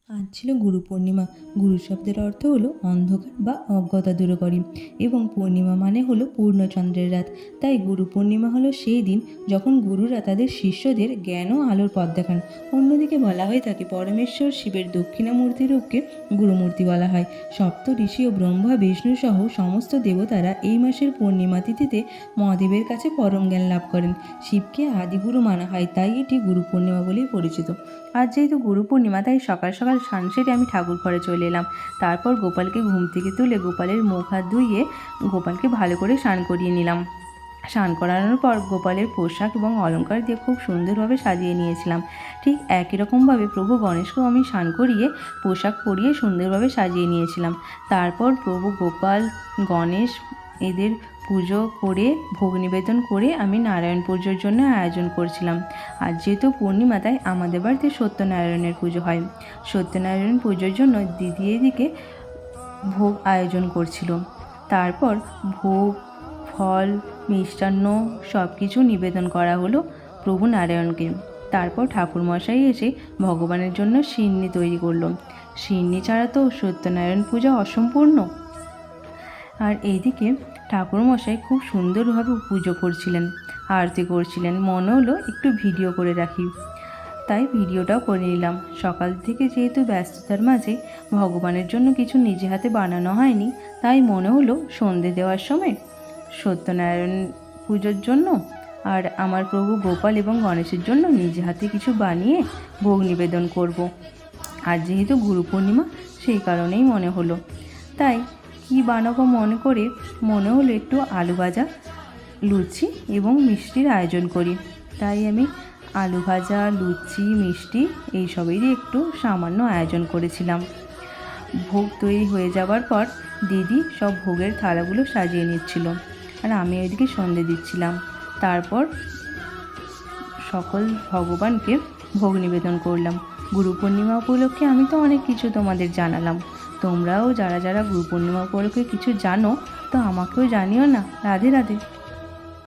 আজ ছিল গুরু পূর্ণিমা। গুরু শব্দের অর্থ হলো অন্ধকার বা অজ্ঞতা দূরকরী এবং পূর্ণিমা মানে হলো পূর্ণচন্দ্রের রাত। তাই গুরু পূর্ণিমা হলো সেই দিন যখন গুরুরা তাদের শিষ্যদের জ্ঞান ও আলোর পথ দেখান। অন্যদিকে বলা হয়ে থাকে পরমেশ্বর শিবের দক্ষিণামূর্তি রূপকে গুরুমূর্তি বলা হয়। সপ্ত ঋষি ও ব্রহ্মা বিষ্ণু সহ সমস্ত দেবতারা এই মাসের পূর্ণিমা তিথিতে মহাদেবের কাছে পরম জ্ঞান লাভ করেন। শিবকে আদিগুরু মানা হয়, তাই এটি গুরু পূর্ণিমা বলেই পরিচিত। আজ যেহেতু গুরু পূর্ণিমা, তাই সকাল সকাল স্নান সেরে আমি ঠাকুর ঘরে চলে এলাম। তারপর গোপালকে ঘুম থেকে তুলে গোপালের মুখ হাত ধুইয়ে গোপালকে ভালো করে স্নান করিয়ে নিলাম। স্নান করানোর পর গোপালের পোশাক এবং অলংকার দিয়ে খুব সুন্দরভাবে সাজিয়ে নিয়েছিলাম। ঠিক একই রকমভাবে প্রভু গণেশকেও আমি স্নান করিয়ে পোশাক পরিয়ে সুন্দরভাবে সাজিয়ে নিয়েছিলাম। তারপর প্রভু গোপাল, গণেশ এদের পুজো করে ভোগ নিবেদন করে আমি নারায়ণ পুজোর জন্য আয়োজন করছিলাম। আর যেহেতু পূর্ণিমা, তাই আমাদের বাড়িতে সত্যনারায়ণের পুজো হয়। সত্যনারায়ণ পুজোর জন্য দিদি এদিকে ভোগ আয়োজন করছিল। তারপর ভোগ, ফল, মিষ্টান্ন সব কিছু নিবেদন করা হলো প্রভু নারায়ণকে। তারপর ঠাকুরমশাই এসে ভগবানের জন্য সিন্নি তৈরি করলো। সিন্নি ছাড়া তো সত্যনারায়ণ পূজা অসম্পূর্ণ। আর এইদিকে ঠাকুরমশাই খুব সুন্দরভাবে পুজো করছিলেন, আরতি করছিলেন। মনে হলো একটু ভিডিও করে রাখি, তাই ভিডিওটাও করে নিলাম। সকাল থেকে যেহেতু ব্যস্ততার মাঝে ভগবানের জন্য কিছু নিজে হাতে বানানো হয়নি, তাই মনে হলো সন্ধে দেওয়ার সময় সত্যনারায়ণ পুজোর জন্য আর আমার প্রভু গোপাল এবং গণেশের জন্য নিজে হাতে কিছু বানিয়ে ভোগ নিবেদন করব। আর যেহেতু গুরু পূর্ণিমা, সেই কারণেই মনে হলো। তাই কি বানাবো মনে করে মনে হলো একটু আলু ভাজা, লুচি এবং মিষ্টির আয়োজন করি। তাই আমি আলু ভাজা, লুচি, মিষ্টি এইসবেরই একটু সামান্য আয়োজন করেছিলাম। ভোগ তৈরি হয়ে যাওয়ার পর দিদি সব ভোগের থালাগুলো সাজিয়ে নিচ্ছিল, আর আমি ওইদিকে সন্ধে দিচ্ছিলাম। তারপর সকল ভগবানকে ভোগ নিবেদন করলাম। গুরু পূর্ণিমা উপলক্ষে আমি তো অনেক কিছু তোমাদের জানালাম। তোমরাও যারা যারা গুরু পূর্ণিমা উপলক্ষে কিছু জানো, তো আমাকেও জানিও না। রাধে রাধে।